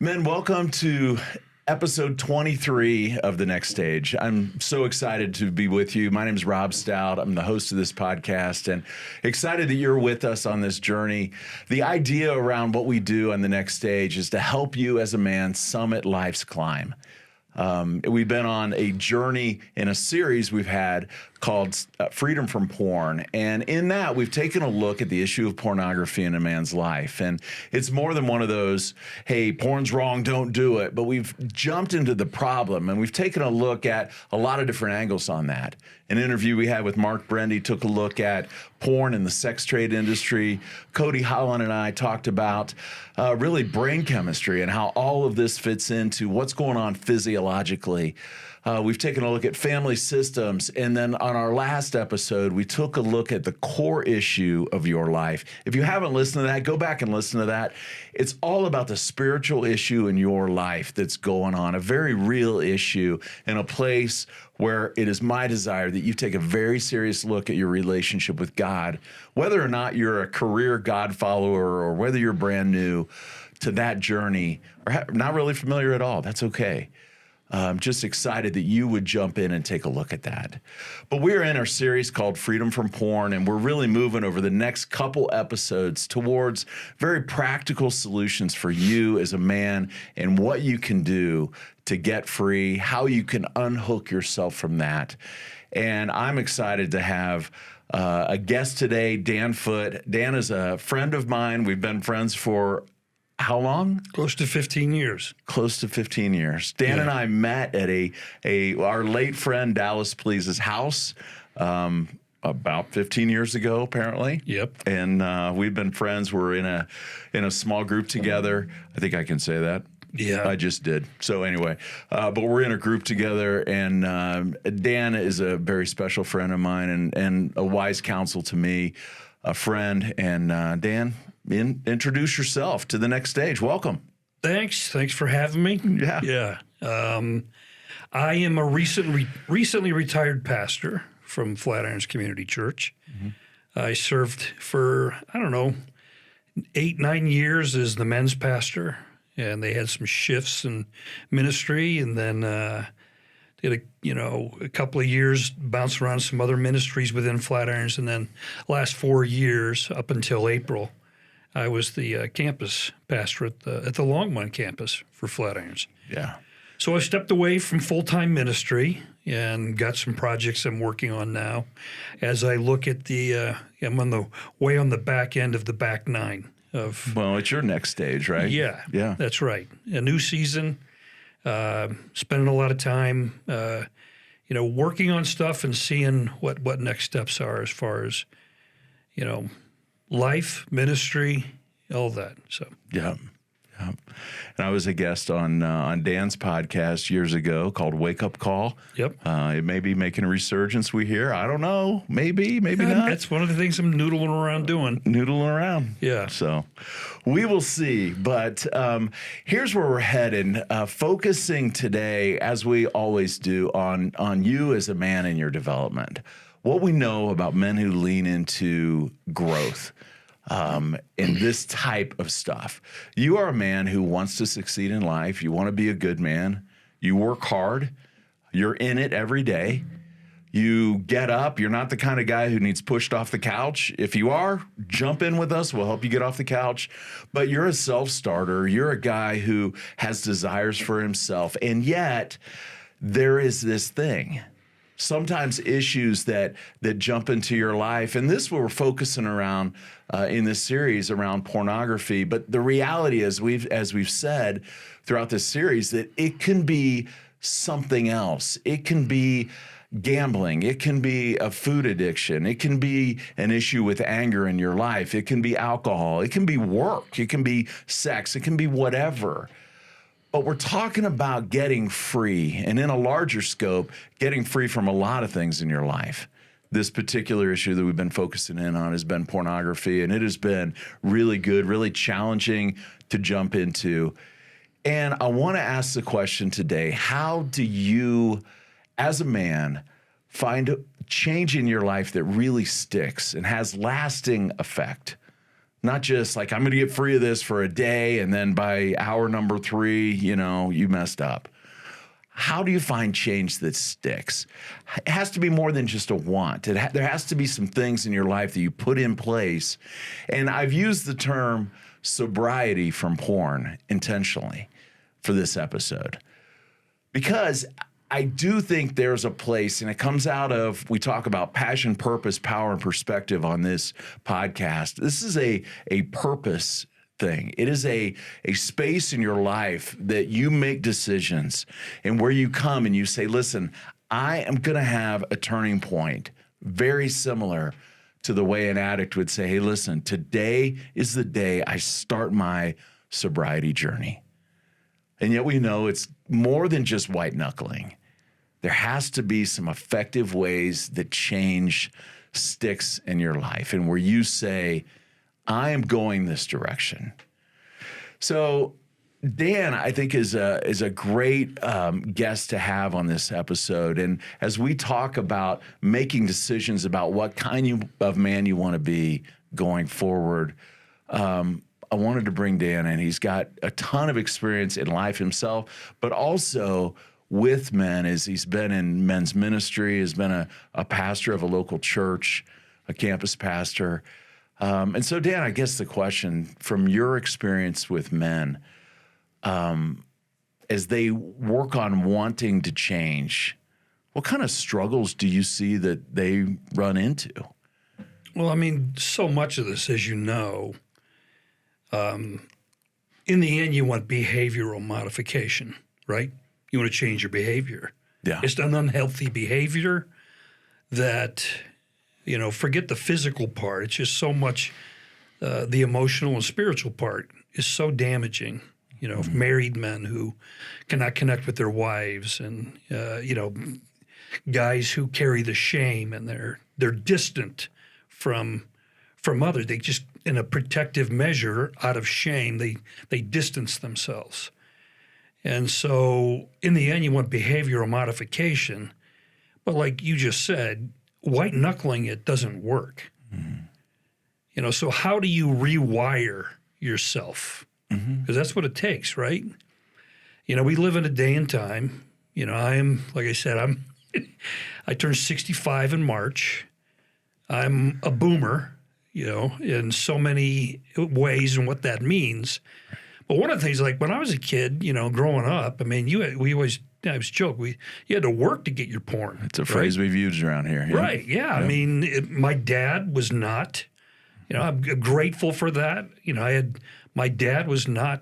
Men, welcome to episode 23 of The Next Stage. I'm so excited to be with you. My name is Rob Stout. I'm the host of this podcast and excited that you're with us on this journey. The idea around what we do on The Next Stage is to help you as a man summit life's climb. We've been on a journey in a series we've had called Freedom from Porn. And in that, we've taken a look at the issue of pornography in a man's life. And it's more than one of those, hey, porn's wrong, don't do it. But we've jumped into the problem and we've taken a look at a lot of different angles on that. An interview we had with Mark Brendy took a look at porn in the sex trade industry. Cody Holland and I talked about really brain chemistry and how all of this fits into what's going on physiologically. We've taken a look at family systems. And then on our last episode, we took a look at the core issue of your life. If you haven't listened to that, go back and listen to that. It's all about the spiritual issue in your life that's going on, a very real issue in a place where it is my desire that you take a very serious look at your relationship with God, whether or not you're a career God follower or whether you're brand new to that journey or not really familiar at all. That's okay. I'm just excited that you would jump in and take a look at that. But we're in our series called Freedom from Porn, and we're really moving over the next couple episodes towards very practical solutions for you as a man and what you can do to get free, how you can unhook yourself from that. And I'm excited to have a guest today, Dan Foote. Dan is a friend of mine. We've been friends for how long? Close to 15 years. Close to 15 years. Dan and I met at our late friend Dallas Please's house about 15 years ago, apparently. Yep. And we've been friends. We're in a small group together. I think I can say that. Yeah. I just did. So anyway, but we're in a group together, and Dan is a very special friend of mine and a wise counsel to me, a friend. And Dan, introduce yourself to The Next Stage. Welcome. Thanks for having me. Yeah. I am a recently retired pastor from Flatirons Community Church. Mm-hmm. I served for, 8-9 years as the men's pastor, and they had some shifts in ministry, and then did a couple of years, bounced around some other ministries within Flatirons, and then last 4 years up until April, I was the campus pastor at the Longmont campus for Flatirons. Yeah. So I stepped away from full-time ministry and got some projects I'm working on now. As I look at I'm on the back end of the back nine of. Well, it's your next stage, right? Yeah. Yeah. That's right. A new season. Spending a lot of time, working on stuff and seeing what next steps are as far as, life, ministry, all that. So yeah. And I was a guest on Dan's podcast years ago called Wake Up Call. Yep. It may be making a resurgence, we hear. I don't know. Maybe not. That's one of the things I'm noodling around doing. Noodling around. Yeah. So we will see. But here's where we're heading, focusing today, as we always do, on you as a man in your development. What we know about men who lean into growth. In this type of stuff. You are a man who wants to succeed in life. You want to be a good man. You work hard. You're in it every day. You get up. You're not the kind of guy who needs pushed off the couch. If you are, jump in with us. We'll help you get off the couch. But you're a self-starter. You're a guy who has desires for himself. And yet, there is this thing. Sometimes issues that jump into your life, and this we're focusing around in this series around pornography. But the reality is, as we've said throughout this series, that it can be something else. It can be gambling. It can be a food addiction. It can be an issue with anger in your life. It can be alcohol. It can be work. It can be sex. It can be whatever. But we're talking about getting free, and in a larger scope, getting free from a lot of things in your life. This particular issue that we've been focusing in on has been pornography, and it has been really good, really challenging to jump into. And I want to ask the question today, how do you, as a man, find a change in your life that really sticks and has lasting effect? Not just like, I'm going to get free of this for a day, and then by hour number 3, you messed up. How do you find change that sticks? It has to be more than just a want. There has to be some things in your life that you put in place. And I've used the term sobriety from porn intentionally for this episode, because I do think there's a place, and it comes out of, we talk about passion, purpose, power, and perspective on this podcast. This is a purpose thing. It is a space in your life that you make decisions, and where you come and you say, listen, I am going to have a turning point, very similar to the way an addict would say, hey, listen, today is the day I start my sobriety journey. And yet we know it's more than just white knuckling. There has to be some effective ways that change sticks in your life, and where you say, I am going this direction. So Dan, I think, is a great guest to have on this episode. And as we talk about making decisions about what kind of man you want to be going forward, I wanted to bring Dan in. He's got a ton of experience in life himself, but also with men, as he's been in men's ministry, has been a pastor of a local church, a campus pastor. And so, Dan, I guess the question, from your experience with men, as they work on wanting to change, what kind of struggles do you see that they run into? Well, I mean, so much of this, as you know, in the end, you want behavioral modification, right? You want to change your behavior. Yeah. It's an unhealthy behavior that, forget the physical part. It's just so much the emotional and spiritual part is so damaging. Married men who cannot connect with their wives, and, guys who carry the shame, and they're distant from others. They just, in a protective measure, out of shame, they distance themselves. And so in the end, you want behavioral modification. But like you just said, white knuckling it doesn't work. Mm-hmm. So how do you rewire yourself? Because that's what it takes, right? We live in a day and time. Like I said, I turned 65 in March. I'm a boomer, in so many ways, and what that means. But one of the things, like when I was a kid, growing up, I mean, I always joke, you had to work to get your porn. It's a phrase we've used around here. Yeah. Right, yeah. I mean, my dad was not, I'm grateful for that. My dad was not,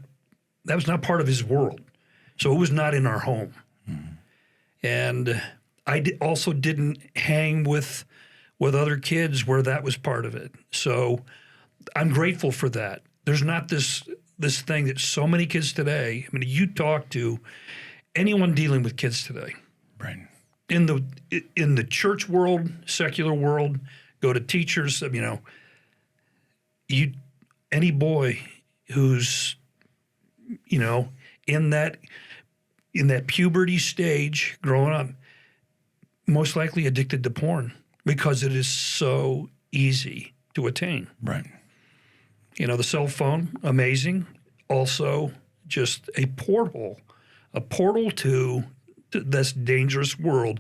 that was not part of his world. So it was not in our home. Mm-hmm. And I also didn't hang with other kids where that was part of it. So I'm grateful for that. There's not this thing that so many kids today, I mean, you talk to anyone dealing with kids today, right, in the church world, secular world, go to teachers, any boy who's, in that puberty stage growing up, most likely addicted to porn, because it is so easy to attain. Right. The cell phone, amazing. Also, just a portal to this dangerous world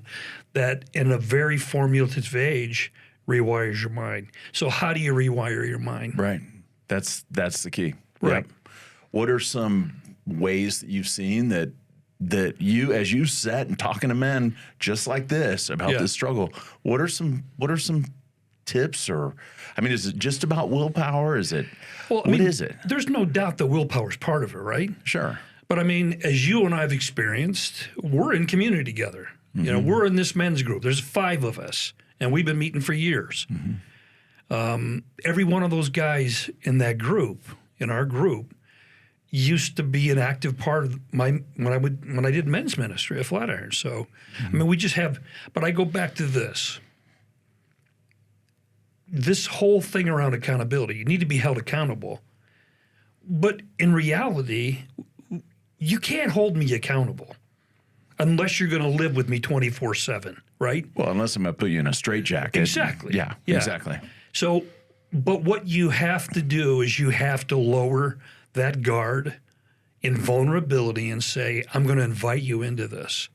that, in a very formulative age, rewires your mind. So how do you rewire your mind? Right. That's the key. Right. Yep. What are some ways that you've seen that you, as you sat and talking to men just like this about this struggle, what are some tips? Or, I mean, is it just about willpower? Is it, what is it? There's no doubt that willpower is part of it, right? Sure. But I mean, as you and I have experienced, we're in community together. Mm-hmm. We're in this men's group. There's 5 of us, and we've been meeting for years. Mm-hmm. Every one of those guys in that group, in our group, used to be an active part of when I did men's ministry at Flatiron. So, I mean, we just have. But I go back to this whole thing around accountability. You need to be held accountable, but in reality, you can't hold me accountable unless you're going to live with me 24/7, right? Well, unless I'm going to put you in a straitjacket. Exactly. Yeah, exactly. So But what you have to do is you have to lower that guard in vulnerability and say, I'm going to invite you into this,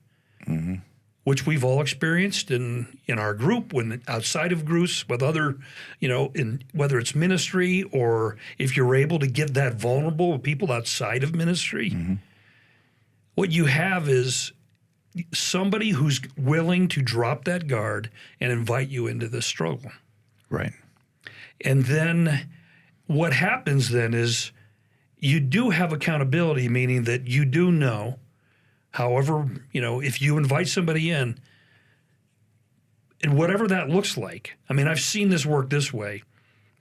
which we've all experienced in our group, when outside of groups with other, in whether it's ministry or if you're able to get that vulnerable with people outside of ministry. What you have is somebody who's willing to drop that guard and invite you into this struggle. Right. And then what happens then is you do have accountability, meaning that you do know, however, if you invite somebody in, and whatever that looks like. I mean, I've seen this work this way.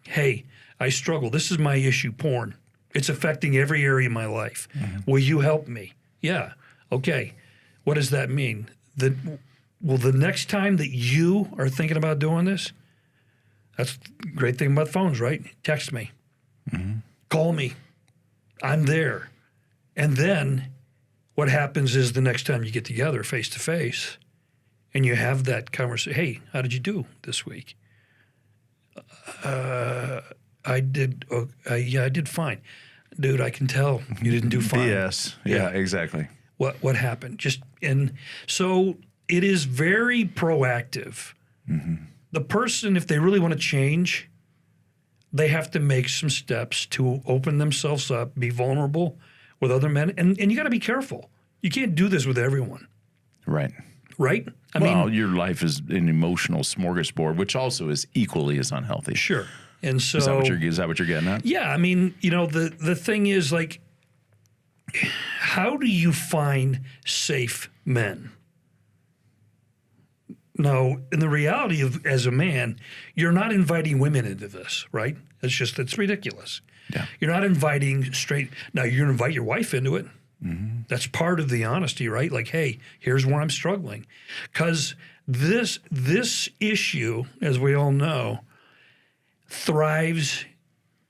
Hey, I struggle. This is my issue, porn. It's affecting every area of my life. Will you help me? Yeah. Okay. What does that mean? The next time that you are thinking about doing this, that's the great thing about phones, right? Text me. Call me. I'm there. And then what happens is the next time you get together face to face and you have that conversation, hey, how did you do this week? I did fine. Dude, I can tell you didn't do fine. Yes. Yeah, exactly. What happened? And so it is very proactive. The person, if they really want to change, they have to make some steps to open themselves up, be vulnerable with other men. And you got to be careful. You can't do this with everyone. Right. Right? I mean, mean, your life is an emotional smorgasbord, which also is equally as unhealthy. Sure. And so is that what you're getting at? Yeah. I mean, the thing is, like, how do you find safe men? Now, in the reality of as a man, you're not inviting women into this, right? It's ridiculous. Yeah. You're not inviting straight. Now, you're going to invite your wife into it. That's part of the honesty, right? Like, hey, here's where I'm struggling. Because this issue, as we all know, thrives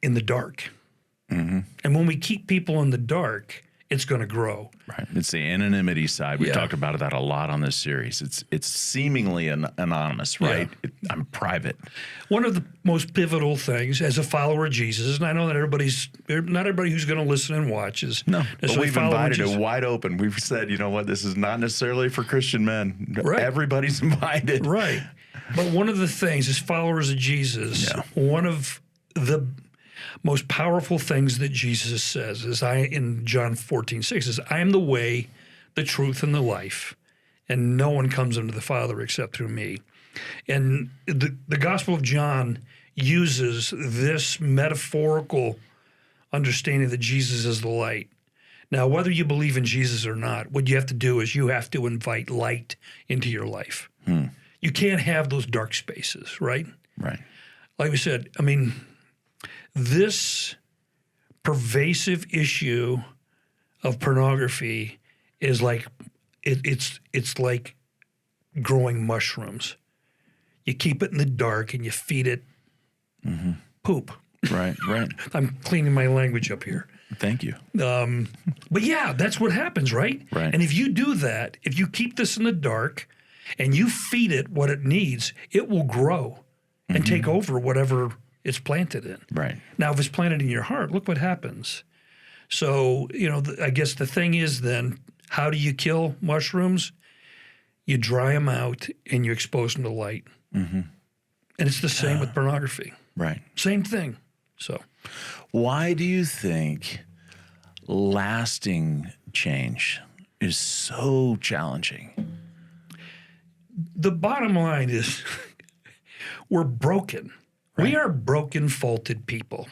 in the dark. And when we keep people in the dark, it's going to grow. Right. It's the anonymity side. We've talked about that a lot on this series. It's seemingly anonymous, right? Yeah. I'm private. One of the most pivotal things as a follower of Jesus, and I know that not everybody who's going to listen and watch is but we've invited it wide open. We've said, you know what, this is not necessarily for Christian men. Right. Everybody's invited. Right. But one of the things as followers of Jesus, one of the most powerful things that Jesus says is in John 14:6 is, I am the way, the truth, and the life, and no one comes unto the Father except through me. And the Gospel of John uses this metaphorical understanding that Jesus is the light. Now, whether you believe in Jesus or not, what you have to do is you have to invite light into your life. You can't have those dark spaces, right? Right. Like we said, I mean, this pervasive issue of pornography is like it's like growing mushrooms. You keep it in the dark and you feed it poop. Right. I'm cleaning my language up here. Thank you. But yeah, that's what happens, right? Right. And if you do that, if you keep this in the dark and you feed it what it needs, it will grow and take over whatever it's planted in. Right. Now, if it's planted in your heart, look what happens. So, I guess the thing is then, how do you kill mushrooms? You dry them out and you expose them to light. And it's the same with pornography. Right. Same thing. So, why do you think lasting change is so challenging? The bottom line is we're broken. Right. We are broken, faulted people.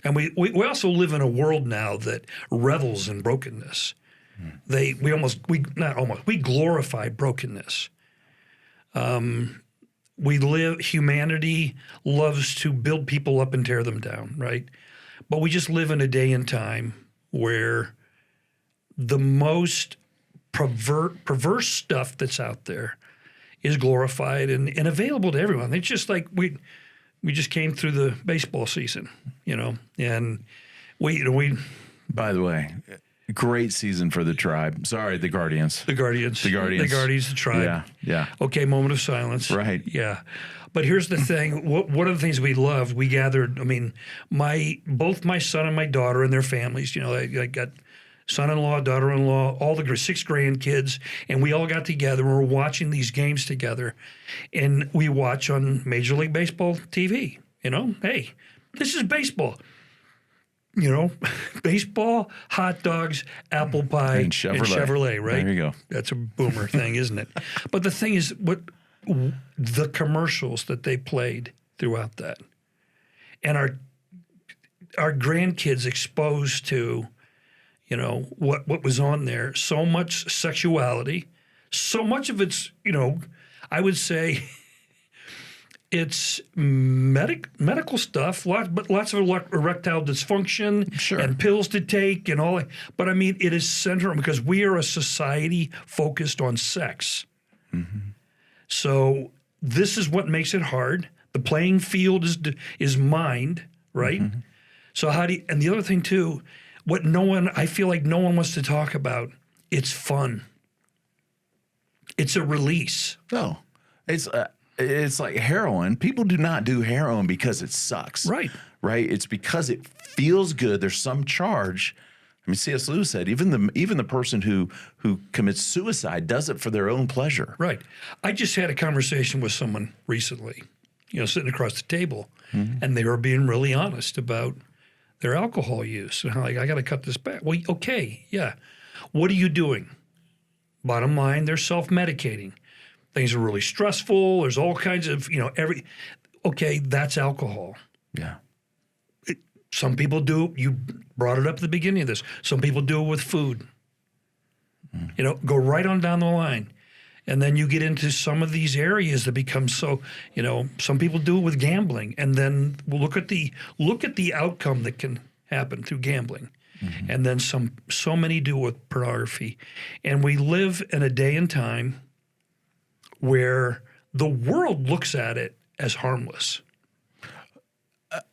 And we also live in a world now that revels in brokenness. We glorify brokenness. Humanity loves to build people up and tear them down, right? But we just live in a day and time where the most perverse stuff that's out there is glorified and available to everyone. It's just like we just came through the baseball season, and we. By the way, Great season for the Tribe. Sorry, the Guardians. The Guardians. The Guardians. The Guardians, the Tribe. Yeah, yeah. Okay, moment of silence. Right. Yeah. But here's the thing. One of the things we loved, we gathered, I mean, both my son and my daughter and their families, I got son-in-law, daughter-in-law, all the 6 grandkids, and we all got together. We were watching these games together, and we watch on Major League Baseball TV. Hey, this is baseball. Baseball, hot dogs, apple pie, and Chevrolet, right? There you go. That's a boomer thing, isn't it? But the thing is, the commercials that they played throughout that, and our grandkids exposed to, what was on there. So much sexuality, so much of it's, I would say. It's medical stuff, but lots of erectile dysfunction and pills to take and all that. But I mean, it is central because we are a society focused on sex. Mm-hmm. So this is what makes it hard. The playing field is mined, right? Mm-hmm. So and the other thing too, I feel like no one wants to talk about, it's fun. It's a release. No, it's like heroin. People do not do heroin because it sucks. Right. Right. It's because it feels good. There's some charge. I mean, C.S. Lewis said even the person who commits suicide does it for their own pleasure. Right. I just had a conversation with someone recently, sitting across the table, and they were being really honest about their alcohol use. And I'm like, I got to cut this back. Well, okay, yeah. What are you doing? Bottom line, they're self-medicating. Things are really stressful. There's all kinds of, okay, that's alcohol. Yeah. Some people do, you brought it up at the beginning of this. Some people do it with food. Go right on down the line. And then you get into some of these areas that become so, some people do it with gambling. And then we'll look at the outcome that can happen through gambling. Mm-hmm. And then so many do with pornography. And we live in a day and time where the world looks at it as harmless.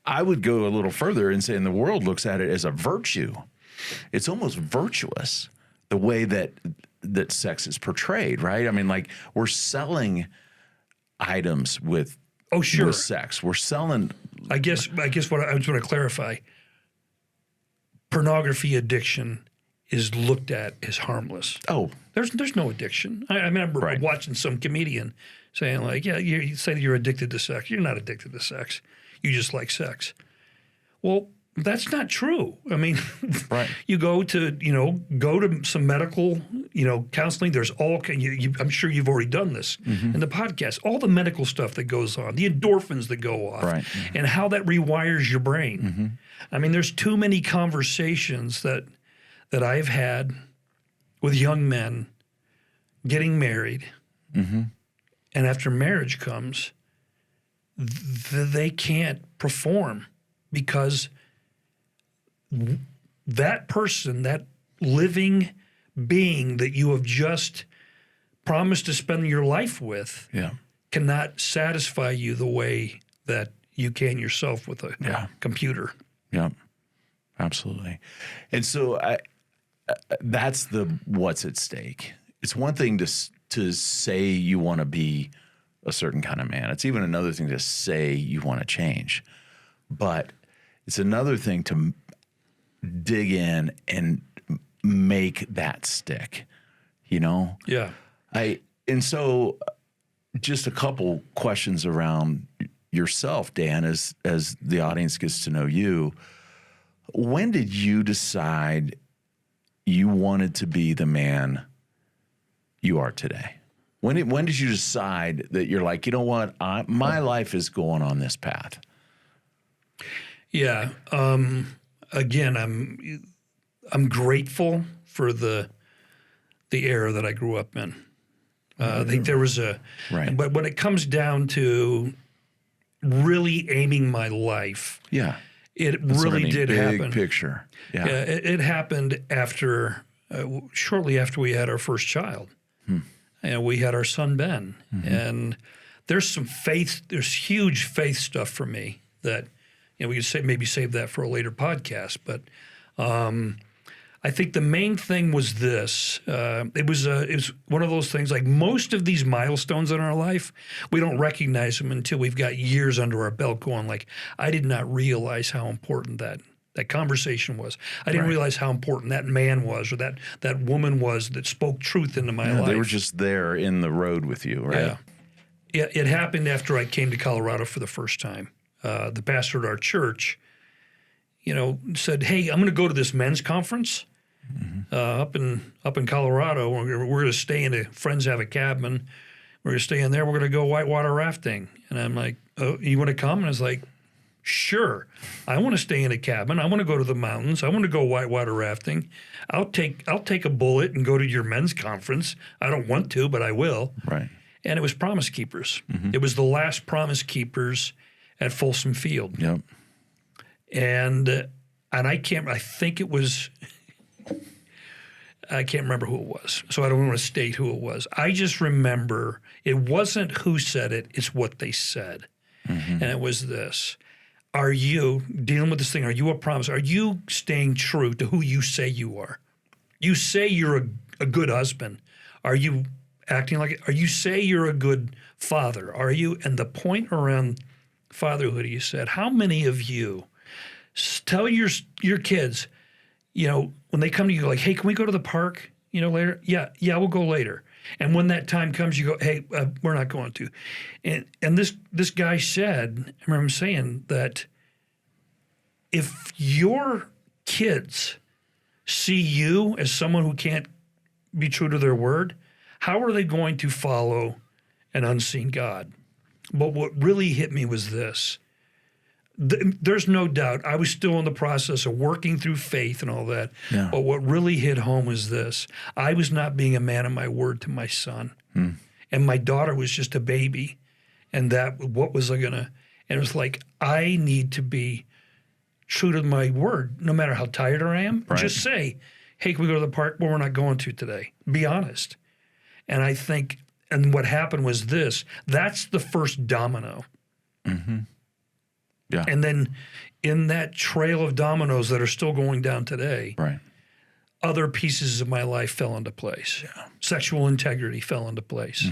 I would go a little further and say the world looks at it as a virtue. It's almost virtuous, the way that sex is portrayed, right? I mean, like we're selling items with sex. We're selling. I guess what I just want to clarify, pornography addiction is looked at as harmless. Oh. There's no addiction. I remember watching some comedian saying like, yeah, you say you're addicted to sex. You're not addicted to sex. You just like sex. Well, that's not true. I mean, you go to some medical, counseling. There's I'm sure you've already done this in the podcast, all the medical stuff that goes on, the endorphins that go off and how that rewires your brain. Mm-hmm. I mean, there's too many conversations that I've had with young men getting married, and after marriage comes, they can't perform because that person, that living being that you have just promised to spend your life with, cannot satisfy you the way that you can yourself with a computer. Yeah, absolutely. And so that's what's at stake. It's one thing to say you want to be a certain kind of man. It's even another thing to say you want to change. But it's another thing to dig in and make that stick, Yeah. And so just a couple questions around yourself, Dan, as the audience gets to know you. When did you decide you wanted to be the man you are today? When did you decide that you're like, you know what, my life is going on this path? Yeah. Again, I'm grateful for the era that I grew up in. I think there was but when it comes down to really aiming my life, it really did happen. Big picture. Yeah, it happened after shortly after we had our first child. And we had our son Ben, and there's huge faith stuff for me that we could maybe save that for a later podcast. But I think the main thing was this. It was one of those things, like most of these milestones in our life, we don't recognize them until we've got years under our belt going like, I did not realize how important that conversation was. I didn't realize how important that man was or that woman was that spoke truth into my life. They were just there in the road with you, right? Yeah. It happened after I came to Colorado for the first time. The pastor at our church, said, hey, I'm going to go to this men's conference up in Colorado. We're going to stay in friends have a cabin. We're going to stay in there. We're going to go whitewater rafting. And I'm like, oh, you want to come? And I was like, sure. I want to stay in a cabin. I want to go to the mountains. I want to go whitewater rafting. I'll take a bullet and go to your men's conference. I don't want to, but I will. Right. And it was Promise Keepers. It was the last Promise Keepers at Folsom Field. Yep. And I think it was, I can't remember who it was, so I don't want to state who it was. I just remember it wasn't who said it, it's what they said. And it was this. Are you dealing with this thing? Are you a promise? Are you staying true to who you say you are? You say you're a good husband. Are you acting like it? Are you say you're a good father? Are you? And the point around fatherhood, you said, how many of you tell your kids, when they come to you, like, hey, can we go to the park, later? Yeah, we'll go later. And when that time comes, you go, hey, we're not going to. And this guy said, I remember him saying that if your kids see you as someone who can't be true to their word, how are they going to follow an unseen God? But what really hit me was this. There's no doubt I was still in the process of working through faith and all that. Yeah. But what really hit home was this. I was not being a man of my word to my son. And my daughter was just a baby. And what was I going to, and it was like, I need to be true to my word, no matter how tired I am. Right. Just say, hey, can we go to the park? Well, we're not going to today. Be honest. And I think, and what happened was this, that's the first domino. Yeah. And then in that trail of dominoes that are still going down today, other pieces of my life fell into place. Yeah. Sexual integrity fell into place.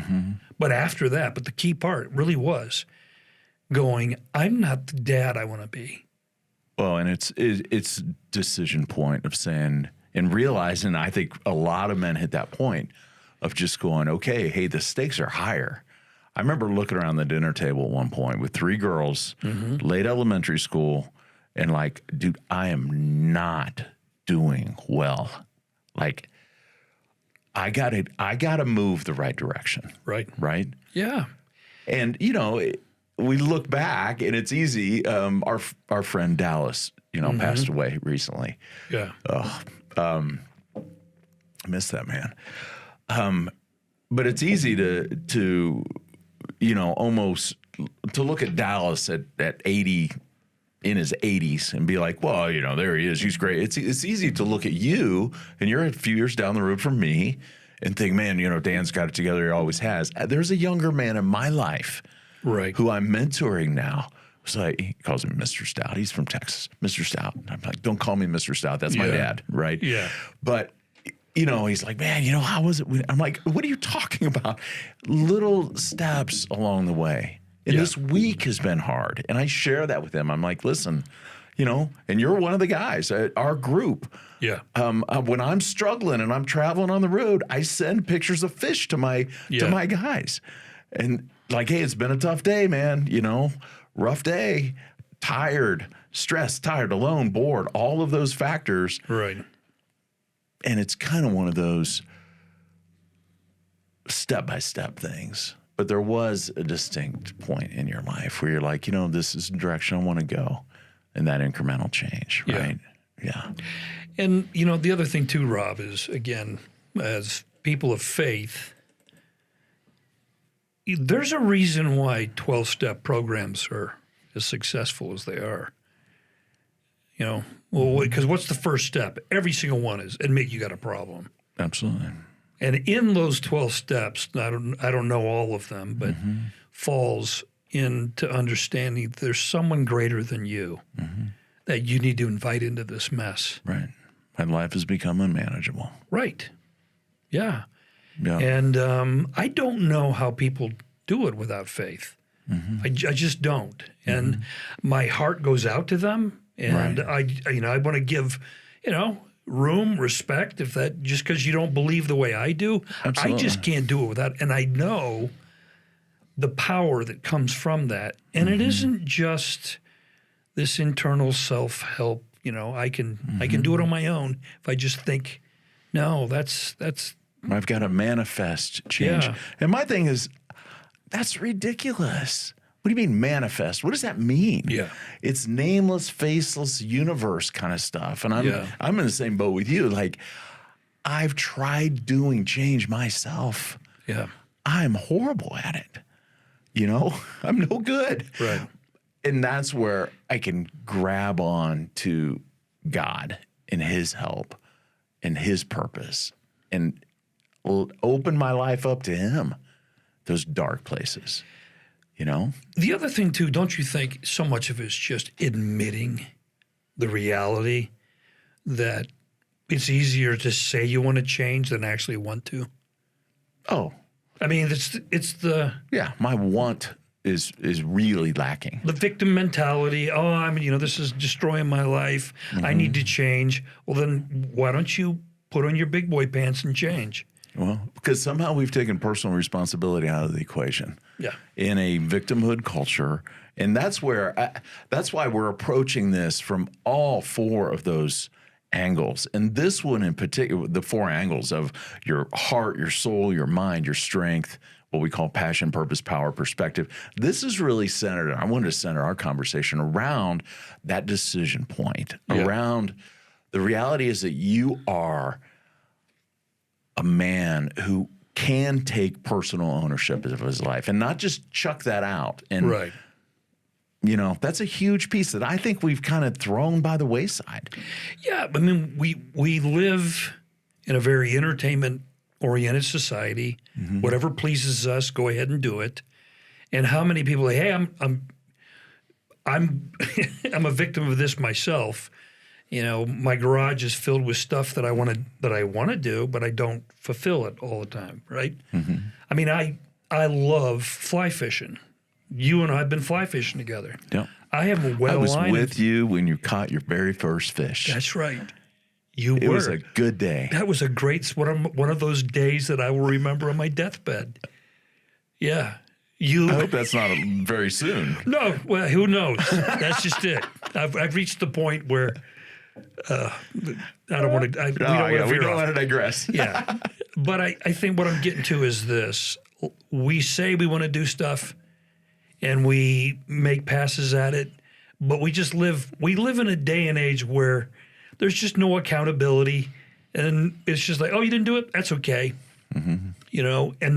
But after that, the key part really was going, I'm not the dad I want to be. Well, and it's decision point of saying and realizing, I think a lot of men hit that point of just going, okay, hey, the stakes are higher. I remember looking around the dinner table at one point with 3 girls, late elementary school, and like, dude, I am not doing well. Like, I gotta move the right direction. Right. Yeah. And we look back, and it's easy. Our friend Dallas, passed away recently. Yeah. I miss that man. But it's easy to almost to look at Dallas at 80, in his 80s, and be like, well, there he is. He's great. It's easy to look at you, and you're a few years down the road from me, and think, man, Dan's got it together. He always has. There's a younger man in my life, who I'm mentoring now. So he calls him Mr. Stout. He's from Texas, Mr. Stout. I'm like, don't call me Mr. Stout. That's my dad, right? Yeah. But he's like, man, how was it? I'm like, what are you talking about? Little steps along the way. And this week has been hard. And I share that with him. I'm like, listen, and you're one of the guys at our group. Yeah. When I'm struggling and I'm traveling on the road, I send pictures of fish to my guys. And like, hey, it's been a tough day, man. Rough day, tired, stressed, tired, alone, bored, all of those factors. Right. And it's kind of one of those step-by-step things. But there was a distinct point in your life where you're like, this is the direction I want to go. And that incremental change, right? Yeah. And, the other thing too, Rob, is, again, as people of faith, there's a reason why 12-step programs are as successful as they are. Because what's the first step? Every single one is admit you got a problem. Absolutely. And in those 12 steps, I don't know all of them, but falls into understanding there's someone greater than you that you need to invite into this mess. Right. And life has become unmanageable. Right. Yeah. Yeah. And I don't know how people do it without faith. I just don't. And my heart goes out to them. And I want to give, room, respect, if that, just because you don't believe the way I do. Absolutely. I just can't do it without. And I know the power that comes from that. And it isn't just this internal self-help, I can do it on my own if I just think, no, that's I've got to manifest change. Yeah. And my thing is, that's ridiculous. What do you mean manifest? What does that mean? Yeah. It's nameless, faceless universe kind of stuff. And I'm in the same boat with you. Like, I've tried doing change myself. Yeah. I'm horrible at it. I'm no good. Right. And that's where I can grab on to God and his help and his purpose and open my life up to him, those dark places, The other thing, too, don't you think so much of it is just admitting the reality that it's easier to say you want to change than actually want to? Oh. I mean, it's the... Yeah, my want is really lacking. The victim mentality. Oh, this is destroying my life. I need to change. Well, then why don't you put on your big boy pants and change? Well, because somehow we've taken personal responsibility out of the equation. Yeah. In a victimhood culture. And that's why we're approaching this from all four of those angles. And this one in particular, the four angles of your heart, your soul, your mind, your strength, what we call passion, purpose, power, perspective. This is really centered, and I wanted to center our conversation around that decision point, around the reality is that you are a man who can take personal ownership of his life and not just chuck that out. And, Right. That's a huge piece that I think we've kind of thrown by the wayside. Yeah, we live in a very entertainment-oriented society. Whatever pleases us, go ahead and do it. And how many people say, "Hey, I'm a victim of this myself. My garage is filled with stuff that I want to do, but I don't fulfill it all the time." Right? I love fly fishing. You and I have been fly fishing together. Yeah. I have a well line. I was with you when you caught your very first fish. That's right. It was a good day. That was a great one of those days that I will remember on my deathbed. Yeah. I hope that's not very soon. No, well, who knows? That's just it. I've reached the point where I don't want to. We don't want to digress. Yeah, but I think what I'm getting to is this: we say we want to do stuff, and we make passes at it, but we just live. We live in a day and age where there's just no accountability, and it's just like, oh, you didn't do it? That's okay. And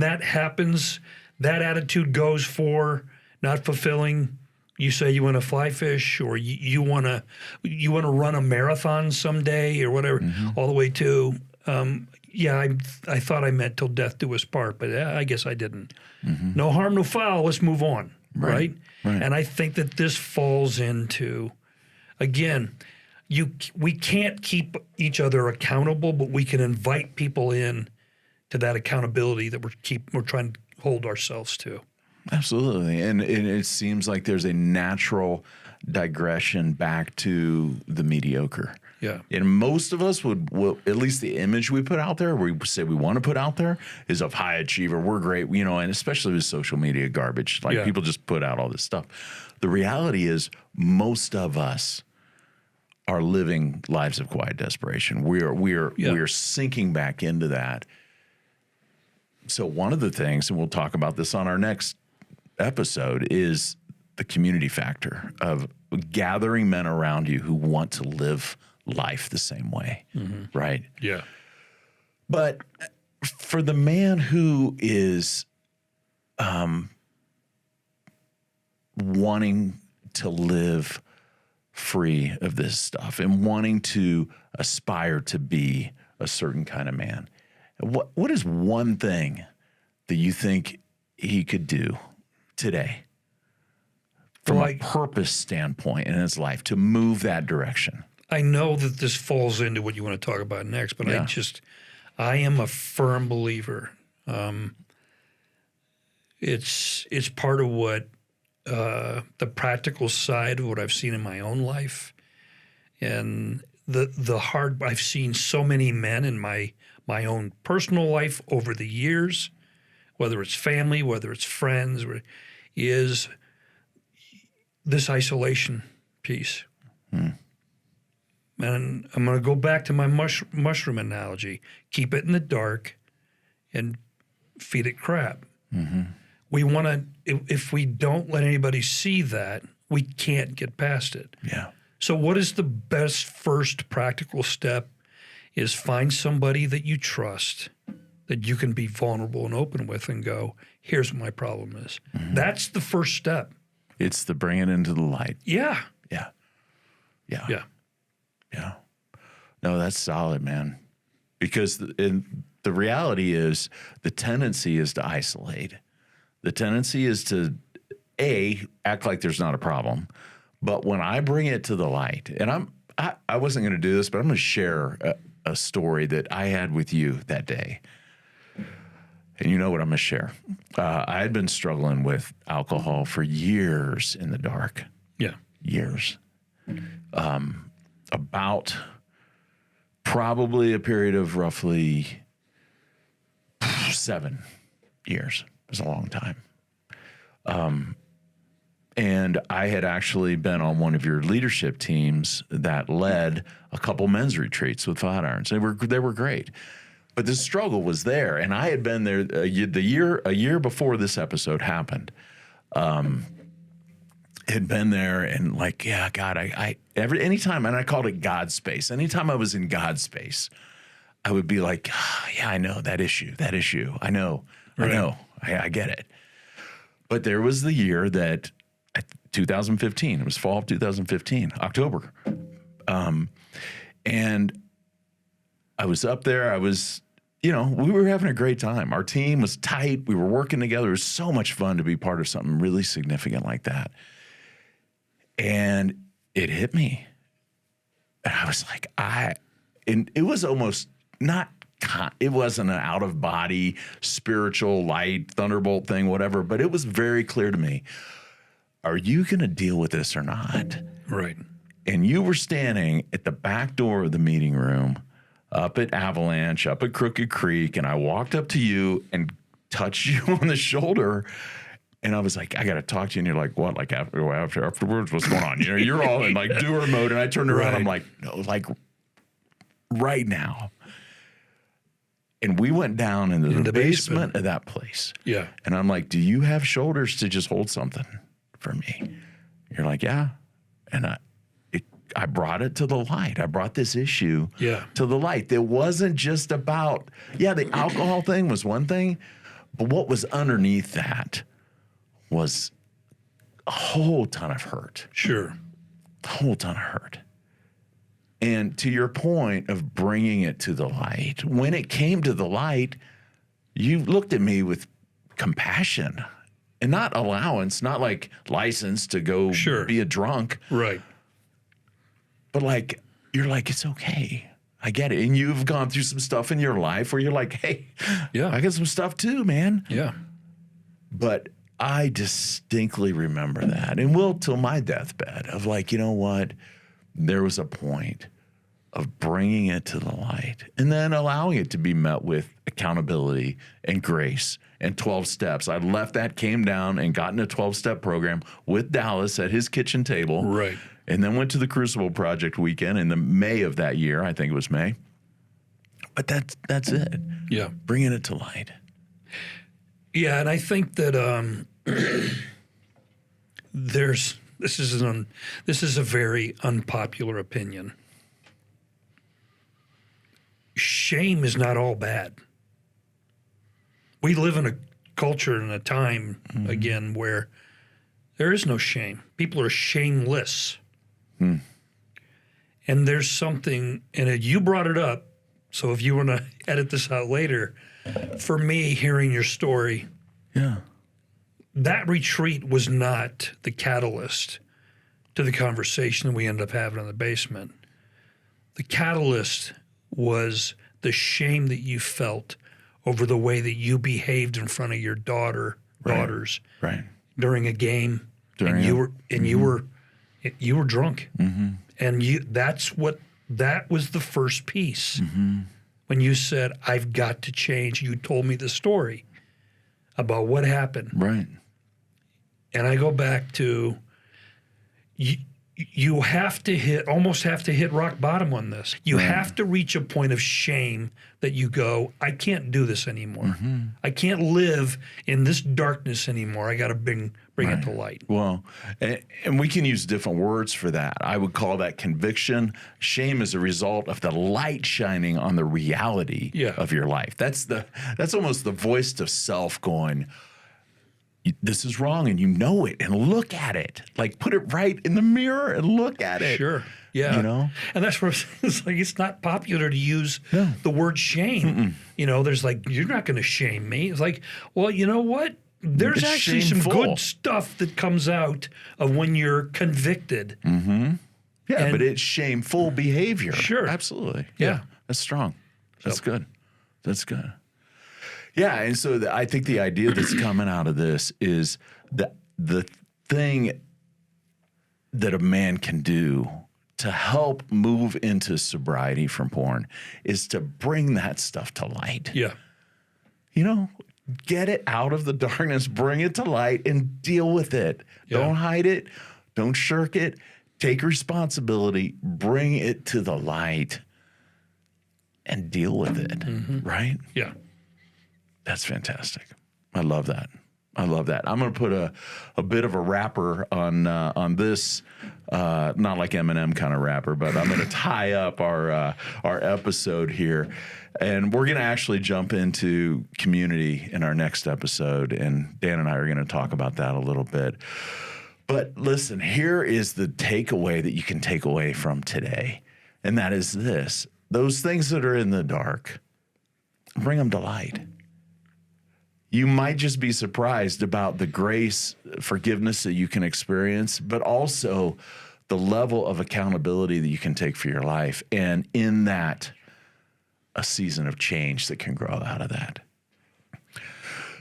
that happens. That attitude goes for not fulfilling. You say you want to fly fish, or you want to run a marathon someday, or whatever. All the way to I thought I meant till death do us part, but I guess I didn't. No harm, no foul. Let's move on, right? And I think that this falls into, again, we can't keep each other accountable, but we can invite people in to that accountability that we're trying to hold ourselves to. Absolutely. And it seems like there's a natural digression back to the mediocre. Yeah. And most of us would at least the image we put out there, we say we want to put out there, is of high achiever. We're great, and especially with social media garbage. Like people just put out all this stuff. The reality is most of us are living lives of quiet desperation. We're sinking back into that. So one of the things, and we'll talk about this on our next episode, is the community factor of gathering men around you who want to live life the same way, right? Yeah. But for the man who is wanting to live free of this stuff and wanting to aspire to be a certain kind of man, what is one thing that you think he could do today from a purpose standpoint in his life to move that direction? I know that this falls into what you want to talk about next, but Yeah. I am a firm believer. It's part of what the practical side of what I've seen in my own life, and the hard. I've seen so many men in my own personal life over the years, whether it's family, whether it's friends, is this isolation piece. And I'm going to go back to my mushroom analogy. Keep it in the dark and feed it crap. We want to, if we don't let anybody see that, we can't get past it. Yeah. So what is the best first practical step is find somebody that you trust, that you can be vulnerable and open with and go, here's what my problem is. That's the first step. It's the bring it into the light. Yeah. Yeah. Yeah. Yeah. Yeah. No, that's solid, man. Because the reality is the tendency is to isolate. The tendency is to, act like there's not a problem. But when I bring it to the light, and I wasn't going to do this, but I'm going to share a story that I had with you that day. And you know what I'm going to share. I had been struggling with alcohol for years in the dark. Yeah. Years. About probably a period of roughly 7 years. It was a long time. And I had actually been on one of your leadership teams that led a couple men's retreats with Flatirons. They were great. But the struggle was there, and I had been there a year before this episode happened. Had been there and like, yeah, God, anytime, and I called it God space. Anytime I was in God space, I would be like, yeah, I know that issue. I know, I get it. But there was the year that 2015, it was fall of 2015, October. And I was up there. We were having a great time. Our team was tight. We were working together. It was so much fun to be part of something really significant like that. And it hit me. And I was like, and it was almost it wasn't an out of body, spiritual light, thunderbolt thing, whatever, but it was very clear to me. Are you going to deal with this or not? Right. And you were standing at the back door of the meeting room up at Avalanche, up at Crooked Creek, and I walked up to you and touched you on the shoulder. And I was like, I got to talk to you. And you're like, what? Like afterwards, what's going on? You're all in like doer mode. And I turned around. Right. I'm like, no, like right now. And we went down into the basement of that place. Yeah. And I'm like, do you have shoulders to just hold something for me? You're like, yeah. And I brought it to the light. I brought this issue to the light. It wasn't just about, the alcohol thing was one thing, but what was underneath that was a whole ton of hurt. Sure. A whole ton of hurt. And to your point of bringing it to the light, when it came to the light, you looked at me with compassion and not allowance, not like license to go be a drunk. Right. But like, you're like, it's okay. I get it. And you've gone through some stuff in your life where you're like, hey, I got some stuff too, man. Yeah. But I distinctly remember that, and will till my deathbed, of like, you know what? There was a point of bringing it to the light and then allowing it to be met with accountability and grace and 12 steps. I left that, came down and got in a 12-step program with Dallas at his kitchen table. Right. And then went to the Crucible Project weekend in the May of that year. I think it was May. But that's it. Yeah. Bringing it to light. Yeah, and I think that this is a very unpopular opinion. Shame is not all bad. We live in a culture and a time, again, where there is no shame. People are shameless. And there's something, and you brought it up, so if you want to edit this out later, for me, hearing your story, that retreat was not the catalyst to the conversation we ended up having in the basement. the catalyst was the shame that you felt over the way that you behaved in front of your daughters Right. during a game, and you were drunk, and that was the first piece. When you said, "I've got to change," you told me the story about what happened, Right. and I go back to you almost have to hit rock bottom on this. You have to reach a point of shame that you go, I can't do this anymore. I can't live in this darkness anymore. I got to bring it to light. Well, and we can use different words for that. I would call that conviction. Shame is a result of the light shining on the reality of your life. That's almost the voice to self going, this is wrong, and you know it, and look at it. Like, put it right in the mirror and look at it. Sure. Yeah. You know? And that's where it's like, it's not popular to use the word shame. You know, there's like, you're not going to shame me. It's like, well, you know what? There's It's actually shameful. some good stuff that comes out of when you're convicted. Yeah, but it's shameful behavior. Sure. Absolutely. Yeah. That's strong. That's good. That's good. Yeah, and so I think the idea that's coming out of this is that the thing that a man can do to help move into sobriety from porn is to bring that stuff to light. Yeah. You know, get it out of the darkness, bring it to light, and deal with it. Yeah. Don't hide it. Don't shirk it. Take responsibility. Bring it to the light and deal with it. Right? Yeah. That's fantastic. I love that. I love that. I'm going to put a bit of a wrapper on this, not like Eminem kind of wrapper, but I'm going to tie up our episode here, and we're going to actually jump into community in our next episode, and Dan and I are going to talk about that a little bit. But listen, here is the takeaway that you can take away from today, and that is this: those things that are in the dark, bring them to light. You might just be surprised about the grace, forgiveness that you can experience, but also the level of accountability that you can take for your life. And in that, a season of change that can grow out of that.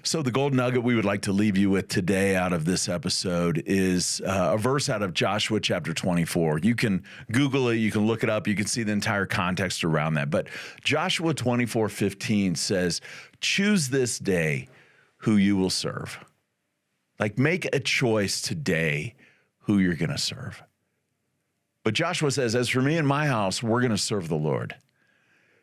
So the gold nugget we would like to leave you with today out of this episode is a verse out of Joshua chapter 24. You can Google it, you can look it up, you can see the entire context around that. But Joshua 24:15 says, "Choose this day who you will serve." Like, make a choice today who you're going to serve. But Joshua says, as for me and my house, we're going to serve the Lord.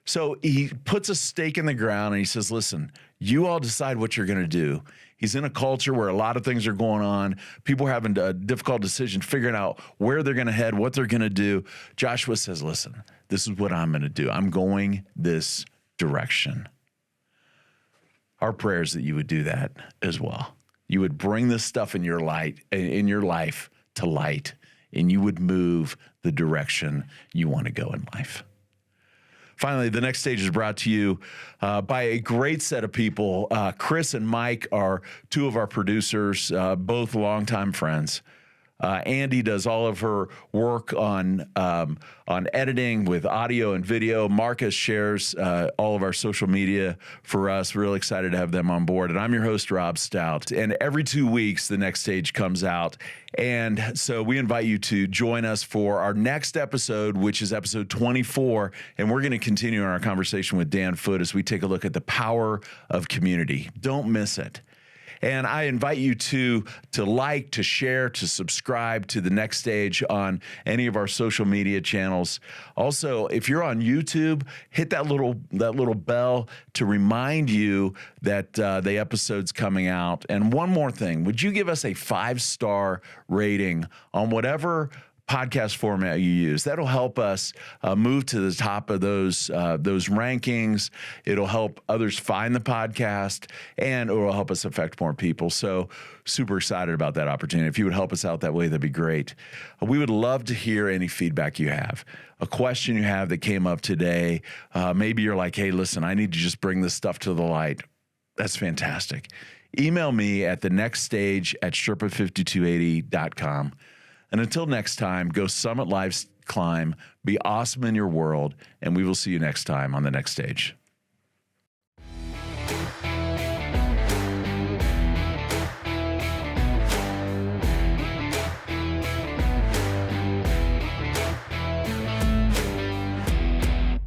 So he puts a stake in the ground and he says, listen, you all decide what you're going to do. He's in a culture where a lot of things are going on. People are having a difficult decision, figuring out where they're going to head, what they're going to do. Joshua says, listen, this is what I'm going to do. I'm going this direction. Our prayer is that you would do that as well. You would bring this stuff in your life to light, and you would move the direction you want to go in life. Finally, the next stage is brought to you by a great set of people. Chris and Mike are two of our producers, both longtime friends. Andy does all of her work on editing with audio and video. Marcus shares all of our social media for us. We're really excited to have them on board. And I'm your host, Rob Stout. And every 2 weeks, the next stage comes out. And so we invite you to join us for our next episode, which is episode 24. And we're going to continue our conversation with Dan Foote as we take a look at the power of community. Don't miss it. And I invite you to like, to share, to subscribe to the next stage on any of our social media channels. Also, if you're on YouTube, hit that little bell to remind you that the episode's coming out. And one more thing, would you give us a 5-star rating on whatever podcast format you use? That'll help us move to the top of those rankings. It'll help others find the podcast, and it will help us affect more people. So super excited about that opportunity. If you would help us out that way, that'd be great. We would love to hear any feedback you have. A question you have that came up today. Maybe you're like, hey, listen, I need to just bring this stuff to the light. That's fantastic. Email me at thenextstage@sherpa5280.com. And until next time, go summit life's climb, be awesome in your world, and we will see you next time on the next stage.